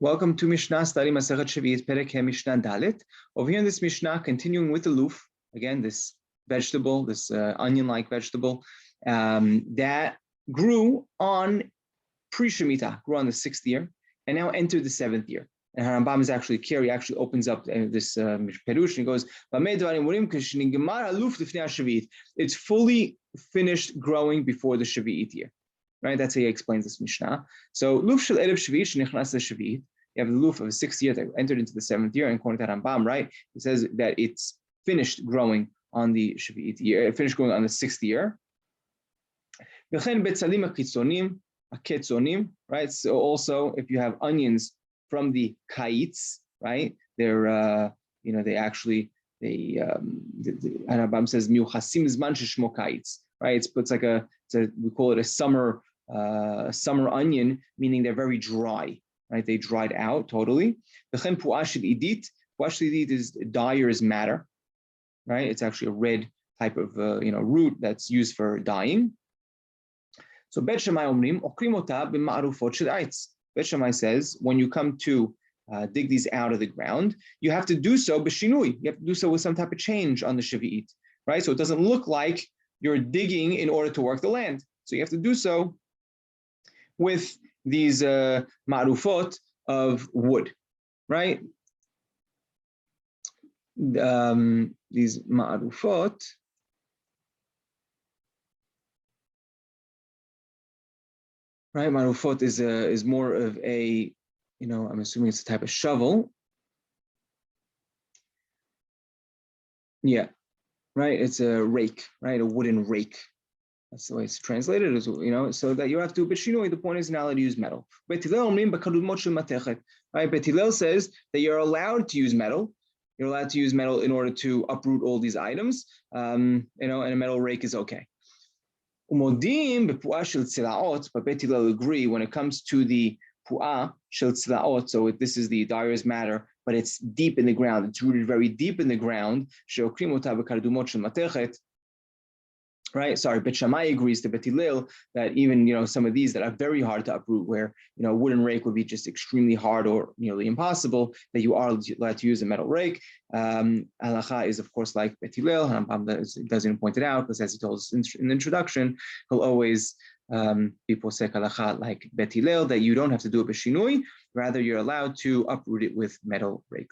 Welcome to Mishna study Masechet Sheviit Perek He Mishna Dalet. Over here in this Mishnah, continuing with the loof, again this vegetable, this onion-like vegetable that grew on pre-Shemitah, grew on the 6th year, and now entered the 7th year. And Rambam is actually here. He actually opens up this perush and he goes, "It's fully finished growing before the Sheviit year." Right, that's how he explains this Mishnah. So, luf shel erev Sheviit shenichnas leSheviit. You have the luf of the 6th year that entered into the 7th year, and according to Rambam, right, it says that it's finished growing on the Sheviit year, it finished growing on the 6th year. Right. So also, if you have onions from the kaitz, right, they're they actually Rambam says miuchasim zman sheshmo kaitz. Right, it's like we call it a summer onion, meaning they're very dry. Right, they dried out totally. V'chen pu'ah shel idit. Pu'ah shel idit is dyer's matter. Right, it's actually a red type of root that's used for dyeing. So Bet Shammai omrim okrim ota b'ma'arufot shel eitz. Bet Shammai says when you come to dig these out of the ground, you have to do so b'shinui. You have to do so with some type of change on the Sheviit. Right, so it doesn't look like you're digging in order to work the land. So you have to do so with these ma'rufot of wood, right? These ma'rufot, right? Ma'rufot is more of a, I'm assuming it's a type of shovel. Yeah. Right, it's a rake, right, a wooden rake. That's the way it's translated, so that you have to. But the point is not allowed to use metal. Right, Bet Hillel says that you're allowed to use metal. You're allowed to use metal in order to uproot all these items. And a metal rake is okay. But Bet Hillel agree when it comes to the pu'ah shel tzlaot. So this is the dyer's matter, but it's deep in the ground. It's rooted very deep in the ground. Right? Sorry, Bet Shammai agrees to Bet Hillel that even some of these that are very hard to uproot, where a wooden rake would be just extremely hard or nearly impossible, that you are allowed to use a metal rake. Halacha is of course like Bet Hillel. Rambam doesn't point it out because as he told us in the introduction, he'll always people say halacha like Bet Hillel that you don't have to do it b'shinui, rather you're allowed to uproot it with metal rakes.